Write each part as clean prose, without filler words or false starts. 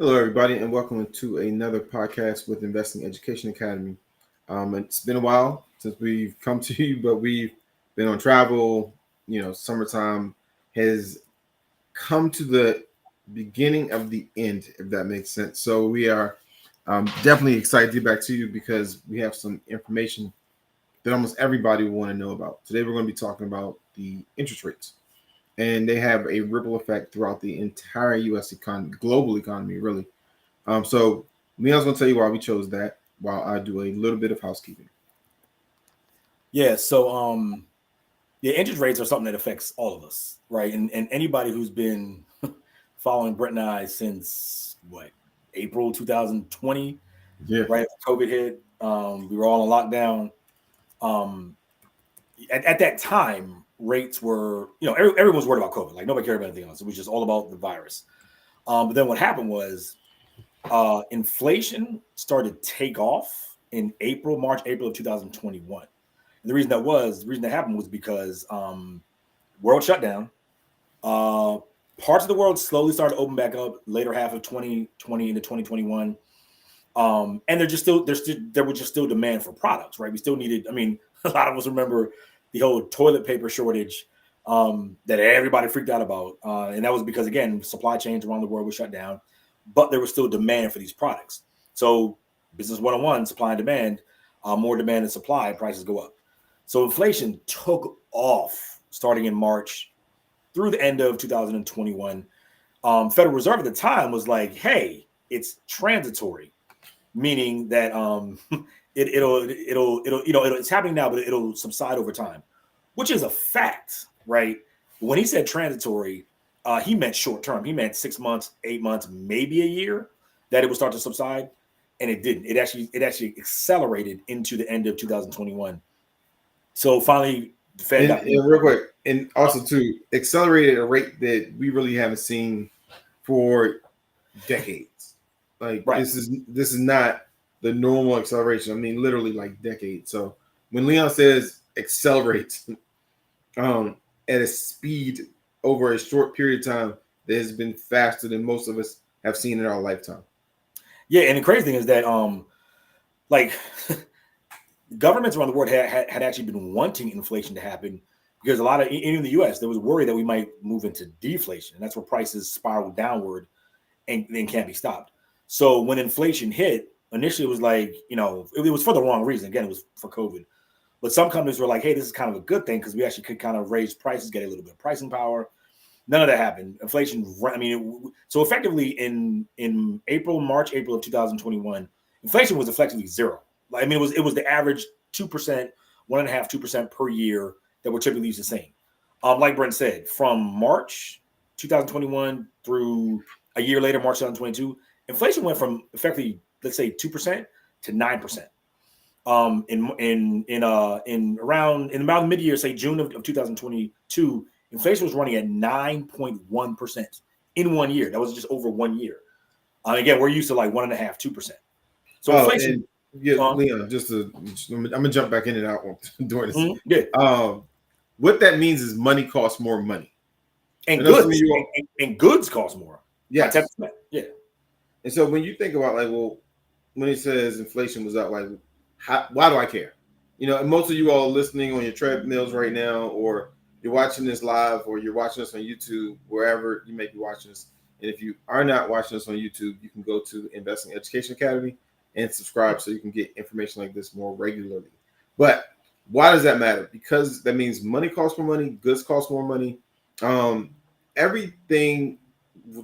Hello, everybody, and welcome to another podcast with Investing Education Academy. It's been a while since we've come to you, but we've been on travel. Summertime has come to the beginning of the end, if that makes sense. So we are definitely excited to get back to you because we have some information that almost everybody will want to know about. Today, we're going to be talking about the interest rates, and they have a ripple effect throughout the entire U.S. economy, global economy, really. So Leon's gonna tell you why we chose that while I do a little bit of housekeeping. Yeah, so yeah, interest rates are something that affects all of us, right? And anybody who's been following Brett and I since April 2020, Yeah. right after COVID hit, we were all on lockdown. Um, at that time, rates were, everyone was worried about COVID. Like nobody cared about anything else. It was just all about the virus. But then what happened was inflation started to take off in April of 2021. And the reason that happened was because world shut down. Parts of the world slowly started to open back up later half of 2020 into 2021. And there was just still demand for products, right? We still needed, I mean, a lot of us remember the whole toilet paper shortage that everybody freaked out about. And that was because, again, supply chains around the world were shut down, but there was still demand for these products. So business 101, supply and demand, more demand than supply, prices go up. So inflation took off starting in March through the end of 2021. Federal Reserve at the time was like, hey, it's transitory, meaning that it's happening now, but it'll subside over time, which is a fact, right? When he said transitory, he meant short term. He meant 6 months, 8 months, maybe a year that it would start to subside, and it didn't. It actually accelerated into the end of 2021. So finally, the Fed got And real quick, and also to accelerate at a rate that we really haven't seen for decades. Like right. this is not the normal acceleration. I mean, literally like decades. So when Leon says accelerates at a speed over a short period of time that has been faster than most of us have seen in our lifetime. Yeah, and the crazy thing is that like governments around the world had actually been wanting inflation to happen because a lot of, even in the US, there was worry that we might move into deflation. And that's where prices spiral downward and then can't be stopped. So when inflation hit, initially it was like, it was for the wrong reason. Again, it was for COVID. But some companies were like, hey, this is kind of a good thing because we actually could kind of raise prices, get a little bit of pricing power. None of that happened. Inflation, I mean, so effectively in March, April of 2021, inflation was effectively zero. I mean, it was the average 2%, 1.5%, 2% per year that we're typically used to seeing. Like Brent said, from March 2021 through a year later, March 2022, inflation went from effectively, let's say, 2% to 9%. In around mid-year, say June of 2022, inflation was running at 9.1% in 1 year. That was just over 1 year. Again, we're used to like 1.5%, 2%. So inflation. And yeah, Leon, I'm gonna jump back in and out during this. Mm-hmm, yeah. What that means is money costs more money, and goods cost more. Yes. By 10%. Yeah. And so when you think about like, well, when it says inflation was up, like, why do I care? And most of you all are listening on your treadmills right now, or you're watching this live, or you're watching us on YouTube, wherever you may be watching us. And if you are not watching us on YouTube, you can go to Investing Education Academy and subscribe so you can get information like this more regularly. But why does that matter? Because that means money costs more money, goods cost more money. Everything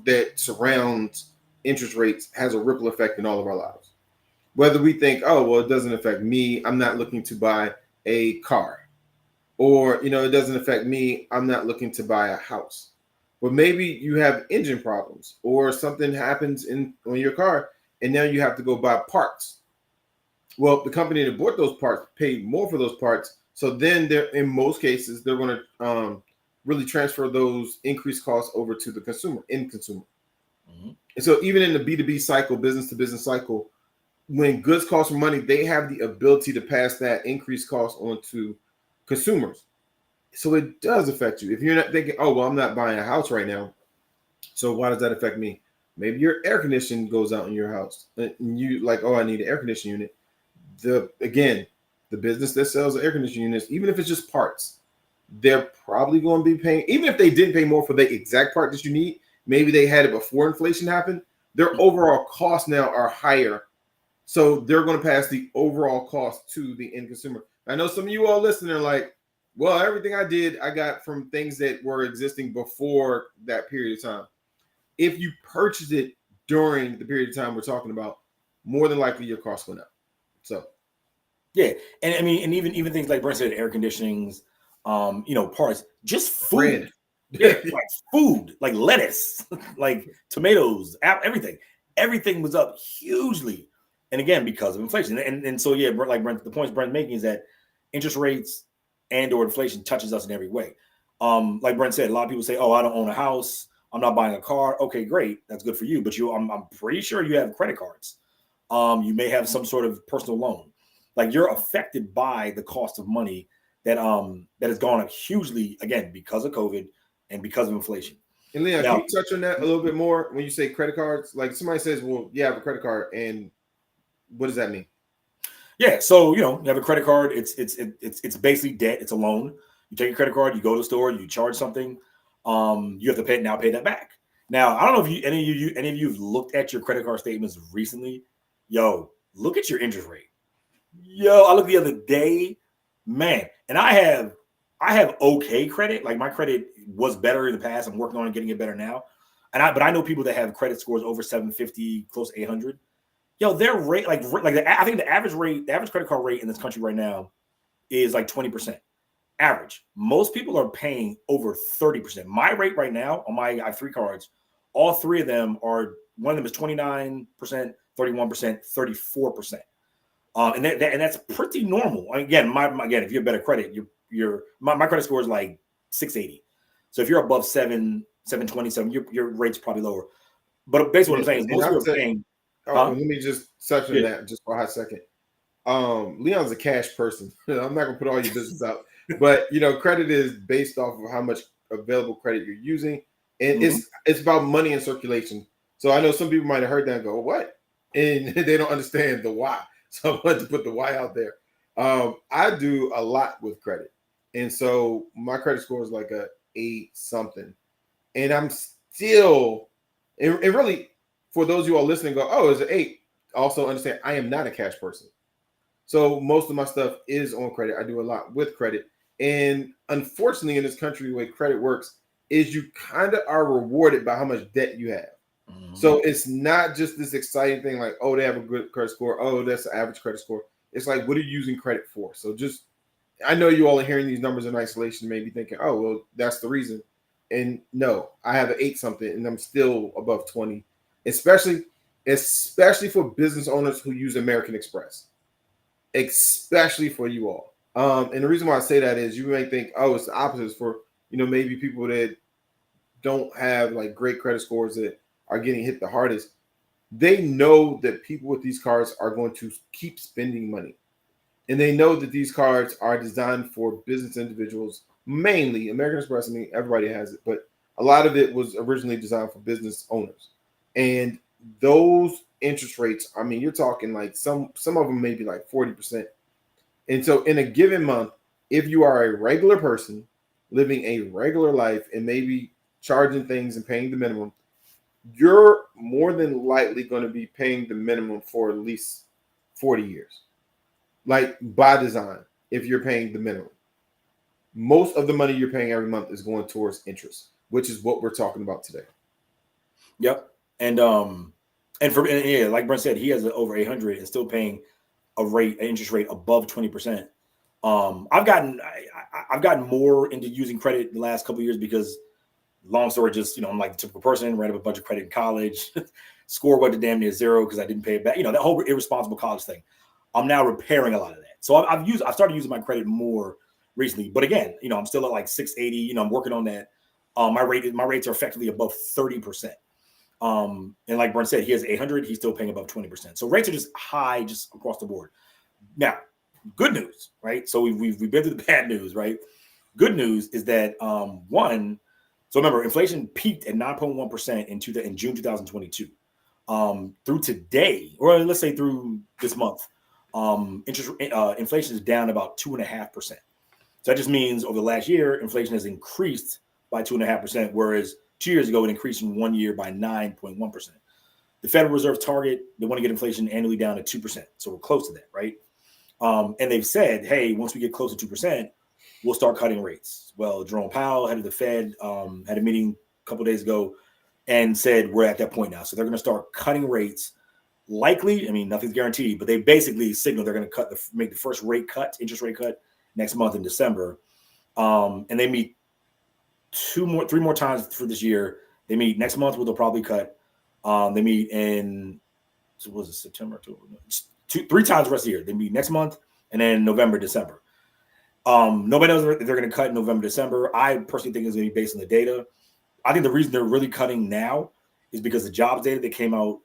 that surrounds interest rates has a ripple effect in all of our lives. Whether we think, oh, well, it doesn't affect me, I'm not looking to buy a car. Or, it doesn't affect me, I'm not looking to buy a house. But maybe you have engine problems or something happens on your car and now you have to go buy parts. Well, the company that bought those parts paid more for those parts. So then in most cases, they're going to really transfer those increased costs over to the end consumer. Mm-hmm. And so even in the B2B cycle, business to business cycle, when goods cost more money, they have the ability to pass that increased cost on to consumers. So it does affect you. If you're not thinking, oh, well, I'm not buying a house right now, so why does that affect me? Maybe your air conditioning goes out in your house, and you like, oh, I need an air conditioning unit. The business that sells air conditioning units, even if it's just parts, they're probably going to be paying, even if they didn't pay more for the exact part that you need, maybe they had it before inflation happened, their overall costs now are higher. So they're going to pass the overall cost to the end consumer. I know some of you all listening are like, well, everything I did, I got from things that were existing before that period of time. If you purchase it during the period of time we're talking about, more than likely your costs went up. So yeah, and I mean, and even things like Brent said, air conditionings, parts, just food. Yeah, like food, like lettuce, like tomatoes, everything was up hugely. And again, because of inflation. And so, yeah, like Brent, the points Brent's making is that interest rates and or inflation touches us in every way. Like Brent said, a lot of people say, oh, I don't own a house, I'm not buying a car. Okay, great, that's good for you. But I'm pretty sure you have credit cards. You may have some sort of personal loan. Like you're affected by the cost of money that has gone up hugely, again, because of COVID and because of inflation. And Leon, can you touch on that a little bit more when you say credit cards? Like somebody says, well, you have a credit card, and what does that mean? Yeah, so you have a credit card. It's basically debt. It's a loan. You take a credit card, you go to the store, you charge something. You have to pay that back. Now, I don't know if any of you have looked at your credit card statements recently. Yo, look at your interest rate. Yo, I looked the other day, man, and I have okay credit. Like my credit was better in the past. I'm working on getting it better now. But I know people that have credit scores over 750, close to 800. Yo, their rate, I think the average credit card rate in this country right now is like 20%. Average. Most people are paying over 30%. My rate right now on I have 3 cards. All 3 of them are, one of them is 29%, 31%, 34%. And that's pretty normal. Again, if you have better credit, my credit score is like 680. So if you're above 727, your rate's probably lower. But basically what I'm saying is most people are paying. Let me just touch on that just for a hot second. Leon's a cash person. I'm not gonna put all your business out, but credit is based off of how much available credit you're using, and it's about money in circulation. So I know some people might have heard that and go, "What?" and they don't understand the why. So I wanted to put the why out there. I do a lot with credit, and so my credit score is like a 8 something, and I'm still, and really, for those of you all listening, go, "Oh, it's an 8." Also understand, I am not a cash person. So most of my stuff is on credit. I do a lot with credit. And unfortunately, in this country, the way credit works is you kind of are rewarded by how much debt you have. So it's not just this exciting thing like, oh, they have a good credit score. Oh, that's the average credit score. It's like, what are you using credit for? So I know you all are hearing these numbers in isolation, maybe thinking, oh, well, that's the reason. And no, I have an 8 something and I'm still above 20, especially for business owners who use American Express. Especially for you all. And the reason why I say that is you may think, oh, it's the opposite for, maybe people that don't have like great credit scores that are getting hit the hardest. They know that people with these cards are going to keep spending money. And they know that these cards are designed for business individuals, mainly American Express. I mean, everybody has it, but a lot of it was originally designed for business owners. And those interest rates, I mean, you're talking like some of them may be like 40%. And so in a given month, if you are a regular person living a regular life and maybe charging things and paying the minimum, you're more than likely going to be paying the minimum for at least 40 years. Like by design, if you're paying the minimum. Most of the money you're paying every month is going towards interest, which is what we're talking about today. Yep. And like Brent said, he has over 800 and still paying an interest rate above 20%. I've gotten more into using credit the last couple of years because, long story, just I'm like the typical person, ran up a bunch of credit in college, score went to damn near 0 because I didn't pay it back. That whole irresponsible college thing. I'm now repairing a lot of that. So I've started using my credit more recently. But again, I'm still at like 680. I'm working on that. My rates are effectively above 30%. And like Brent said, he has 800. He's still paying above 20%. So rates are just high, just across the board. Now, good news, right? So we've been through the bad news, right? Good news is that so So remember, inflation peaked at 9.1% in June 2022. Through today, or let's say through this month, inflation is down about 2.5%. So that just means over the last year, inflation has increased by 2.5%, whereas 2 years ago it increased in 1 year by 9.1%. The Federal Reserve target, they want to get inflation annually down to 2%. So we're close to that, right? And they've said, hey, once we get close to 2%, we'll start cutting rates. Well, Jerome Powell, head of the Fed, had a meeting a couple of days ago and said we're at that point now. So they're going to start cutting rates. Likely, I mean, nothing's guaranteed, but they basically signal they're going to make the first interest rate cut next month in December. And they meet three more times for this year. They meet next month where they'll probably cut. They meet in, so what was it, September? 3 times the rest of the year. They meet next month and then November, December. Nobody knows if they're going to cut in November, December. I personally think it's going to be based on the data. I think the reason they're really cutting now is because the jobs data that came out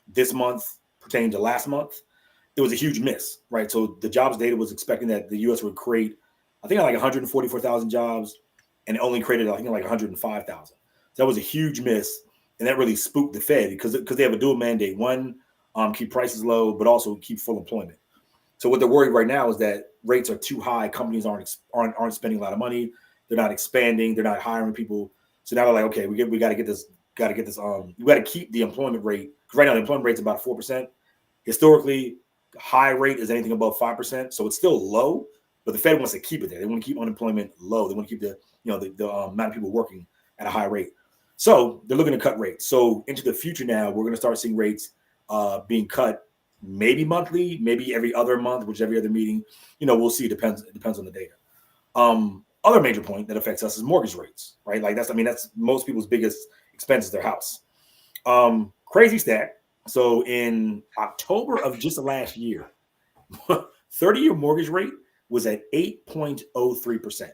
this month pertaining to last month, it was a huge miss, right? So the jobs data was expecting that the U.S. would create, I think, like 144,000 jobs, and it only created, I think, like 105,000. So that was a huge miss, and that really spooked the Fed because they have a dual mandate. One, keep prices low, but also keep full employment. So what they're worried right now is that rates are too high. Companies aren't spending a lot of money. They're not expanding. They're not hiring people. So now they're like, okay, we got to get this. We got to keep the employment rate. Because right now the employment rate is about 4%. Historically, high rate is anything above 5%. So it's still low, but the Fed wants to keep it there. They want to keep unemployment low. They want to keep the amount of people working at a high rate. So they're looking to cut rates. So into the future now, we're going to start seeing rates being cut maybe monthly, maybe every other month, which every other meeting. We'll see. It depends on the data. Other major point that affects us is mortgage rates, right? Like that's most people's biggest expense is their house. Crazy stat. So in October of just last year, 30-year mortgage rate was at 8.03%.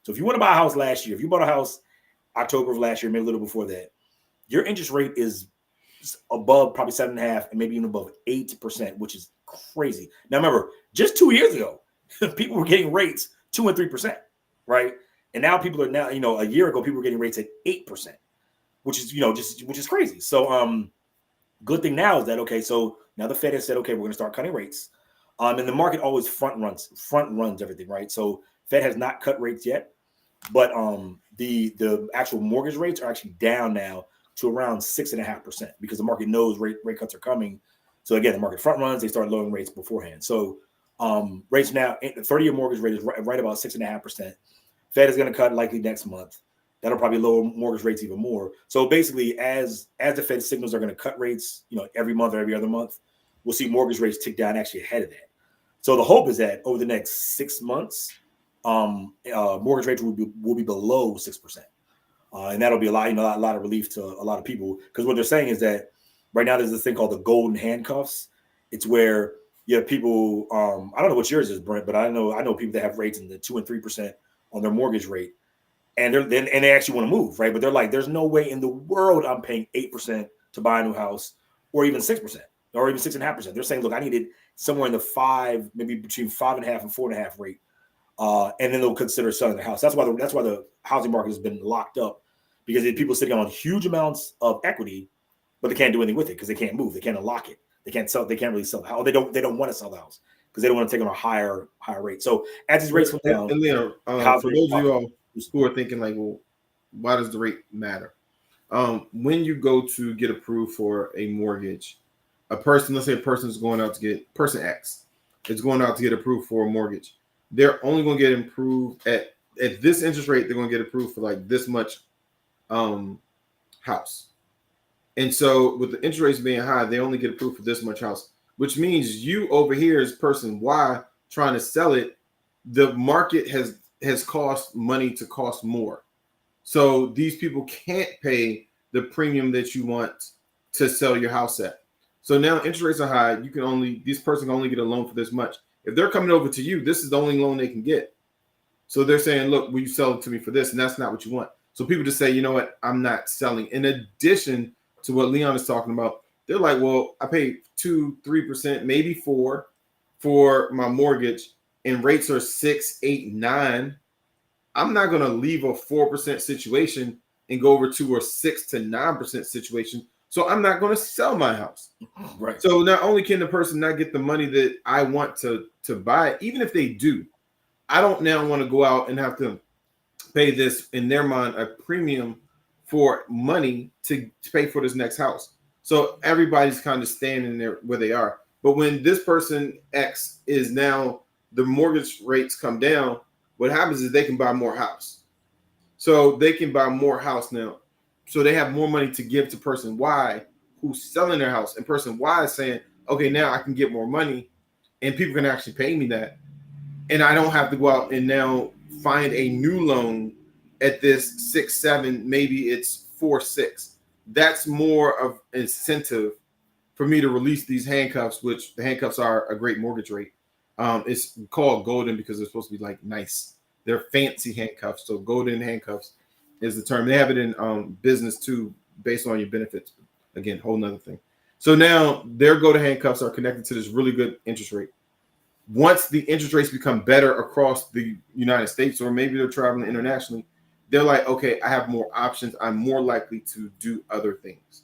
So if you want to buy a house last year, if you bought a house October of last year, maybe a little before that, your interest rate is above probably 7.5% and maybe even above 8%, which is crazy. Now remember, just 2 years ago, people were getting rates 2 and 3%, right? And now people are a year ago, people were getting rates at 8%, which is crazy. So good thing now is that, okay, so now the Fed has said, okay, we're going to start cutting rates. And the market always front runs everything, right? So Fed has not cut rates yet, but the actual mortgage rates are actually down now to around 6.5% because the market knows rate cuts are coming. So again, the market front runs, they start lowering rates beforehand. So rates now, the 30-year mortgage rate is right about 6.5%. Fed is going to cut likely next month. That'll probably lower mortgage rates even more. So basically, as the Fed signals are going to cut rates, every month or every other month, we'll see mortgage rates tick down actually ahead of that. So the hope is that over the next 6 months, mortgage rates will be below 6%, and that'll be a lot of relief to a lot of people because what they're saying is that right now there's this thing called the golden handcuffs. It's where you have people. I don't know what yours is, Brent, but I know people that have rates in the 2 and 3% on their mortgage rate. And they actually want to move, right? But they're like, there's no way in the world I'm paying 8% to buy a new house, or even 6%, or even 6.5%. They're saying, look, I need it somewhere in the 5, maybe between 5.5 and 4.5 rate, and then they'll consider selling the house. That's why the housing market has been locked up because people sitting on huge amounts of equity, but they can't do anything with it because they can't move, they can't unlock it, they can't sell, they can't really sell the house. They don't want to sell the house because they don't want to take on a higher rate. So as these rates come down, and Leon, for those of you all who are thinking like, well, why does the rate matter? When you go to get approved for a mortgage, let's say a person is going out to get, person X is going out to get approved for a mortgage. They're only going to get approved at this interest rate. They're going to get approved for like this much house. And so with the interest rates being high, they only get approved for this much house, which means you over here as person Y trying to sell it, the market has cost money to cost more. So these people can't pay the premium that you want to sell your house at. So now interest rates are high. This person can only get a loan for this much. If they're coming over to you, this is the only loan they can get. So they're saying, look, will you sell it to me for this? And that's not what you want. So people just say, you know what? I'm not selling. In addition to what Leon is talking about, they're like, well, I paid 2, 3%, maybe 4% for my mortgage, and rates are 6, 8, 9. I'm not going to leave a 4% situation and go over to a 6 to 9% situation. So I'm not going to sell my house. Right. So not only can the person not get the money that I want to buy, even if they do, I don't now want to go out and have to pay this, in their mind, a premium for money to pay for this next house. So everybody's kind of standing there where they are. But when this person X is now, the mortgage rates come down, what happens is they can buy more house. So they can buy more house now. So they have more money to give to person Y who's selling their house. And person Y is saying, okay, now I can get more money and people can actually pay me that. And I don't have to go out and now find a new loan at this 6.7, maybe it's 4.6. That's more of incentive for me to release these handcuffs, which the handcuffs are a great mortgage rate. It's called golden because they're supposed to be like nice. They're fancy handcuffs. So golden handcuffs is the term. They have it in business too, based on your benefits. Again, whole nother thing. So now their golden handcuffs are connected to this really good interest rate. Once the interest rates become better across the United States, or maybe they're traveling internationally, they're like, okay, I have more options. I'm more likely to do other things.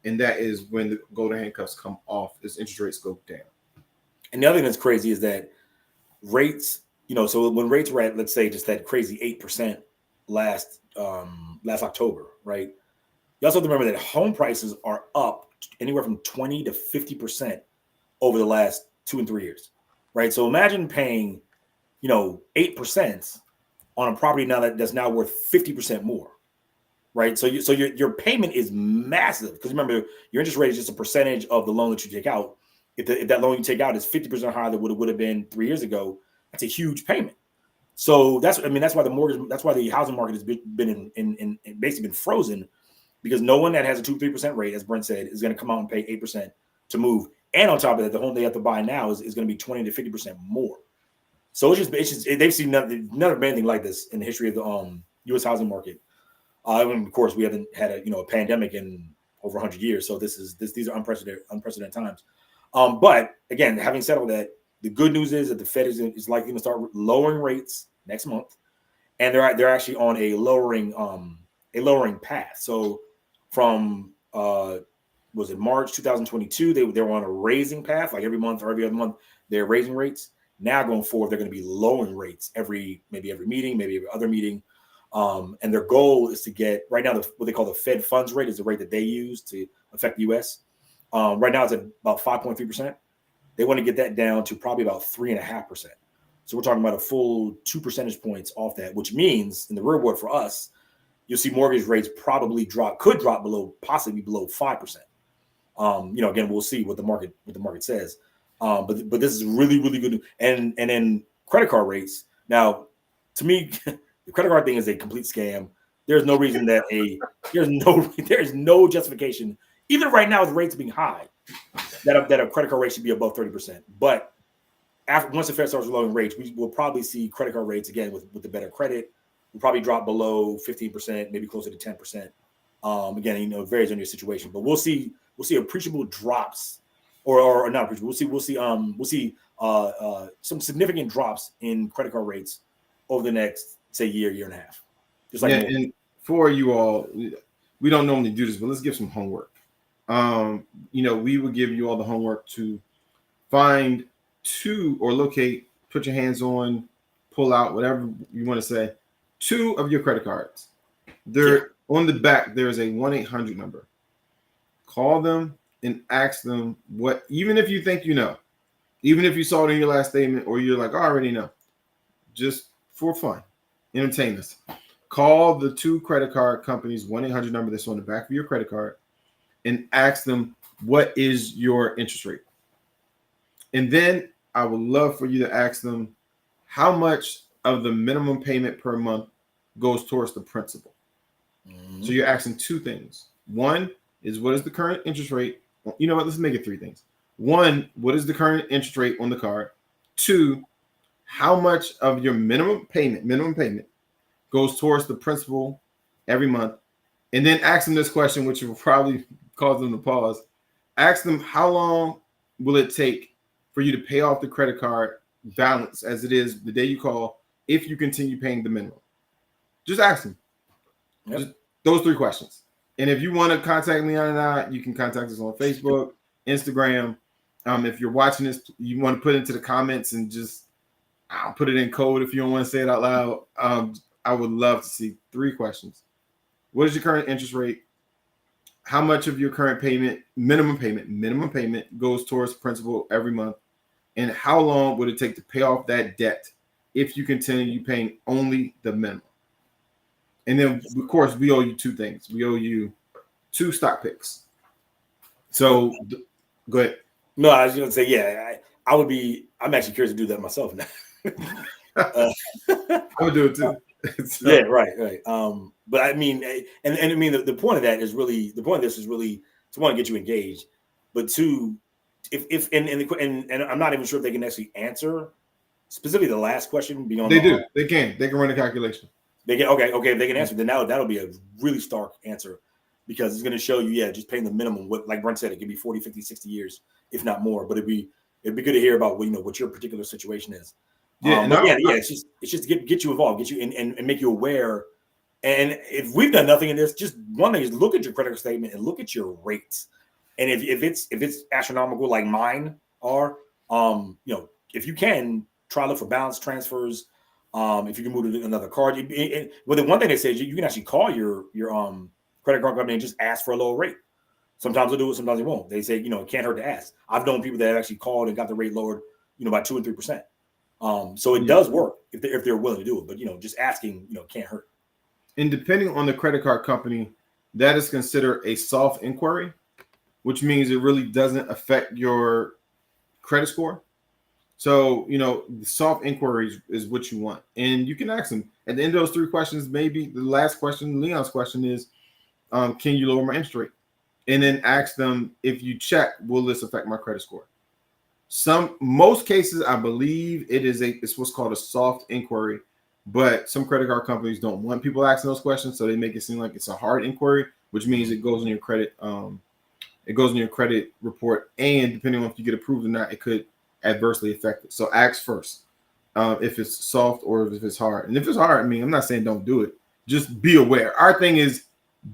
And that is when the golden handcuffs come off as interest rates go down. And the other thing that's crazy is that rates, so when rates were at, let's say, just that crazy 8% last October, right? You also have to remember that home prices are up anywhere from 20 to 50% over the last 2 and 3 years, right? So imagine paying, 8% on a property now that's now worth 50% more, right? So your payment is massive because remember, your interest rate is just a percentage of the loan that you take out. If that loan you take out is 50% higher than what it would have been 3 years ago, that's a huge payment. So that's why the housing market has been in basically been frozen, because no one that has a 2-3% rate, as Brent said, is going to come out and pay 8% to move. And on top of that, the home they have to buy now is going to be 20 to 50% more. So it's just they've seen never been anything like this in the history of the U.S. housing market. And of course, we haven't had a pandemic in over 100 years, so these are unprecedented times. But again, having said all that, the good news is that the Fed is likely to start lowering rates next month, and they're actually on a lowering path. So from was it March 2022, they were on a raising path, like every month or every other month they're raising rates. Now going forward, they're going to be lowering rates maybe every meeting, maybe every other meeting. And their goal is to get, right now, what they call the Fed funds rate is the rate that they use to affect the U.S. Right now it's at about 5.3%. They want to get that down to probably about 3.5%. So we're talking about a full 2 percentage points off that, which means in the real world for us, you'll see mortgage rates could drop possibly below 5%. Again, we'll see what the market says. But this is really, really good. And then credit card rates. Now, to me, the credit card thing is a complete scam. There's no reason that there's no justification, even right now with rates being high, that a credit card rate should be above 30%. But once the Fed starts lowering rates, we will probably see credit card rates again with the better credit will probably drop below 15%, maybe closer to 10%. Again, it varies on your situation, but we'll see appreciable drops, or not appreciable. We'll see some significant drops in credit card rates over the next, say, year and a half. Just like and for you all, we don't normally do this, but let's give some homework. We would give you all the homework to find or locate, put your hands on, pull out, whatever you want to say, 2 of your credit cards. On the back, there's a 1-800 number. Call them and ask them what, even if you think even if you saw it in your last statement or you're like, I already know, just for fun, entertain us. Call the 2 credit card companies, 1-800 number that's on the back of your credit card, and ask them, what is your interest rate? And then I would love for you to ask them, how much of the minimum payment per month goes towards the principal? Mm-hmm. So you're asking 2 things. One is, what is the current interest rate? You know what? Let's make it 3 things. 1, what is the current interest rate on the card? 2, how much of your minimum payment goes towards the principal every month? And then ask them this question, which will probably cause them to pause. Ask them, how long will it take for you to pay off the credit card balance as it is the day you call, if you continue paying the minimum? Just ask them. Yep. Just those 3 questions. And if you want to contact Leon and I, you can contact us on Facebook, Instagram. If you're watching this, you want to put it into the comments and just I'll put it in code if you don't want to say it out loud. I would love to see 3 questions. What is your current interest rate? How much of your current minimum payment goes towards principal every month? And how long would it take to pay off that debt if you continue paying only the minimum? And then, of course, we owe you 2 things. We owe you 2 stock picks. So, go ahead. No, I was going to say, yeah, I'm actually curious to do that myself now. I would do it too. So. Yeah, right. But I mean, and I mean, the point of that is really, the point of this is really to want to get you engaged, but 2, if and I'm not even sure if they can actually answer specifically the last question beyond. They can run a calculation. They can, okay. If they can answer, then that'll be a really stark answer because it's going to show you, yeah, just paying the minimum. What, like Brent said, it could be 40, 50, 60 years, if not more. But it'd be good to hear about what your particular situation is. Yeah, it's just to get you involved, get you and make you aware. And if we've done nothing in this, just one thing is look at your credit statement and look at your rates. And if it's astronomical like mine are, if you can try to look for balance transfers. If you can move to another card, well, the one thing they say is you can actually call your credit card company and just ask for a lower rate. Sometimes they'll do it, sometimes they won't. They say, it can't hurt to ask. I've known people that have actually called and got the rate lowered, by 2 and 3%. So it does work if they're willing to do it, but just asking, can't hurt. And depending on the credit card company, that is considered a soft inquiry, which means it really doesn't affect your credit score. So, the soft inquiries is what you want. And you can ask them at the end of those 3 questions. Maybe the last question, Leon's question is, can you lower my interest rate? And then ask them, if you check, will this affect my credit score? Most cases, I believe it's what's called a soft inquiry, but some credit card companies don't want people asking those questions. So they make it seem like it's a hard inquiry, which means it goes in your credit. It goes in your credit report. And depending on if you get approved or not, it could adversely affected. So ask first if it's soft or if it's hard. And if it's hard, I'm not saying don't do it. Just be aware. Our thing is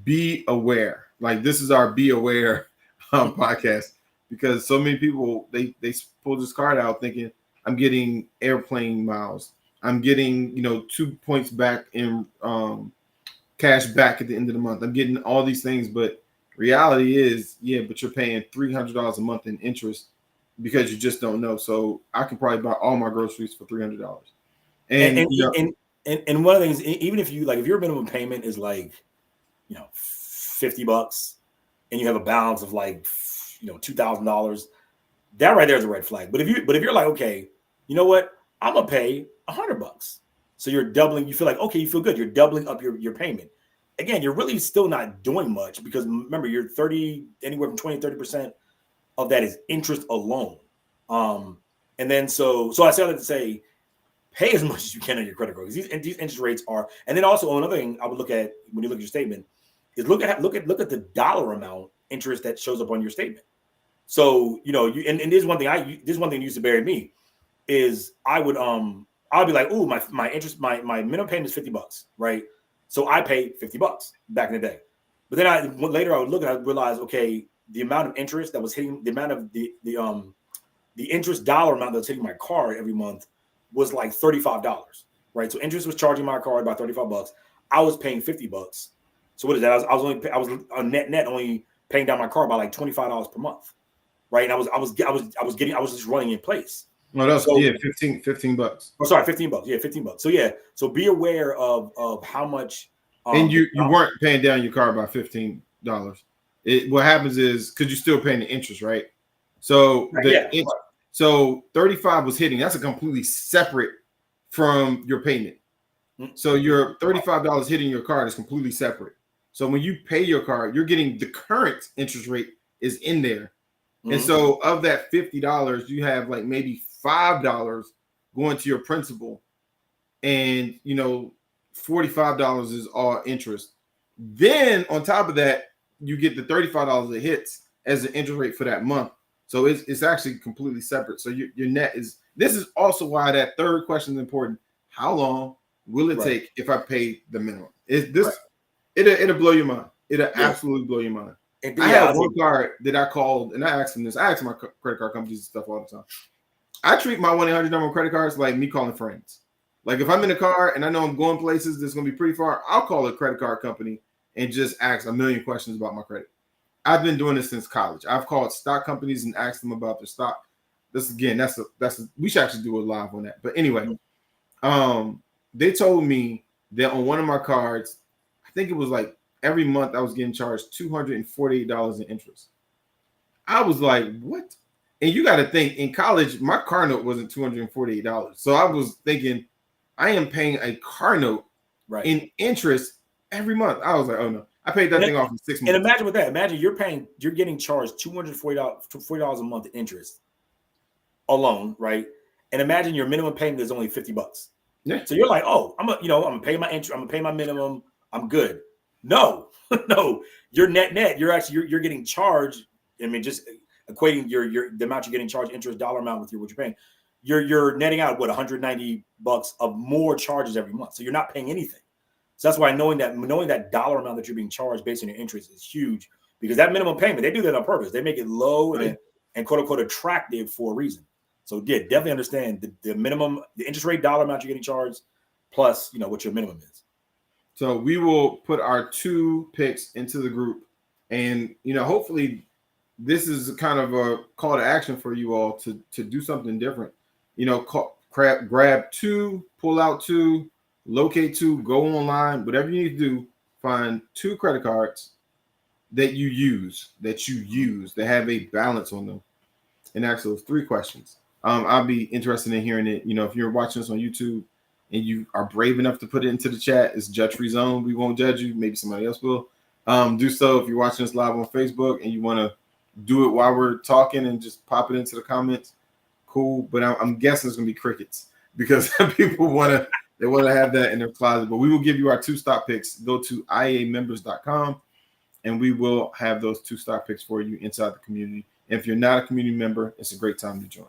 be aware. Like this is our be aware podcast because so many people they pull this card out thinking I'm getting airplane miles. I'm getting 2 points back in cash back at the end of the month. I'm getting all these things, but reality is but you're paying $300 a month in interest. Because you just don't know. So I can probably buy all my groceries for $300. And one of the things, even if your minimum payment is like, $50 and you have a balance of like, $2,000, that right there is a red flag. But if you're like, okay, you know what? I'm gonna pay $100. So you're doubling, you feel like, okay, you feel good. You're doubling up your payment. Again, you're really still not doing much because remember, you're anywhere from 20 to 30% of that is interest alone. And then so I started to say, pay as much as you can on your credit card because these interest rates are. And then also another thing I would look at when you look at your statement is look at the dollar amount interest that shows up on your statement. So and this is one thing used to bury me is I'll be like, ooh, my interest, my minimum payment is $50, right? So I paid $50 back in the day. But then later I would look and I would realize, okay, the amount of interest that was hitting, the amount of the interest dollar amount that was hitting my card every month was like $35, right? So interest was charging my card by $35. I was paying $50. So what is that? I was on net only paying down my card by like $25 per month, right? And I was just running in place. No, that's $15. Oh, sorry, $15. Yeah, $15. So yeah, so be aware of how much. And you weren't paying down your card by $15. What happens is because you're still paying the interest, right? So so 35 was hitting. That's a completely separate from your payment. So your $35 hitting your card is completely separate. So when you pay your card, you're getting the current interest rate is in there. And so of that $50, you have like maybe $5 going to your principal, and $45 is all interest. Then on top of that, you get the $35 that hits as the interest rate for that month. So it's actually completely separate. So your net is. This is also why that third question is important. How long will it Right. take if I pay the minimum? Is this Right. it'll blow your mind. It'll Yeah. absolutely blow your mind. And I yeah, had one card that I called and I asked them this. I ask my credit card companies and stuff all the time. I treat my 1-800 number on credit cards like me calling friends. Like if I'm in a car and I know I'm going places that's going to be pretty far, I'll call a credit card company and just ask a million questions about my credit. I've been doing this since college. I've called stock companies and asked them about their stock. This again, we should actually do a live on that. But anyway, they told me that on one of my cards, I think it was like every month I was getting charged $248 in interest. I was like, what? And you got to think, in college, my car note wasn't $248. So I was thinking, I am paying a car note in interest every month. I was like, oh no. I paid that thing off in 6 months. And imagine with that. Imagine you're getting charged $240 a month in interest alone, right? And imagine your minimum payment is only $50. Yeah. So you're like, oh, I'm gonna pay my interest, I'm gonna pay my minimum, I'm good. No, no, you're net. You're getting charged. I mean, just equating the amount you're getting charged, interest dollar amount with what you're paying. You're netting out what $190 of more charges every month. So you're not paying anything. So that's why knowing that dollar amount that you're being charged based on your interest is huge, because that minimum payment, they do that on purpose. They make it low and quote unquote attractive for a reason. So yeah, definitely understand the minimum, the interest rate dollar amount you're getting charged, plus what your minimum is. So we will put our 2 picks into the group, and hopefully this is kind of a call to action for you all to do something different. Grab 2, pull out 2, locate 2, go online, whatever you need to do, find 2 credit cards that you use that have a balance on them, and ask those 3 questions. I'll be interested in hearing it. If you're watching this on YouTube and you are brave enough to put it into the chat, it's judge-free zone. We won't judge you. Maybe somebody else will. Do so if you're watching us live on Facebook and you want to do it while we're talking and just pop it into the comments. Cool, but I'm guessing it's gonna be crickets because people want to have that in their closet. But we will give you our 2 stock picks. Go to iamembers.com and we will have those 2 stock picks for you inside the community. And if you're not a community member, it's a great time to join.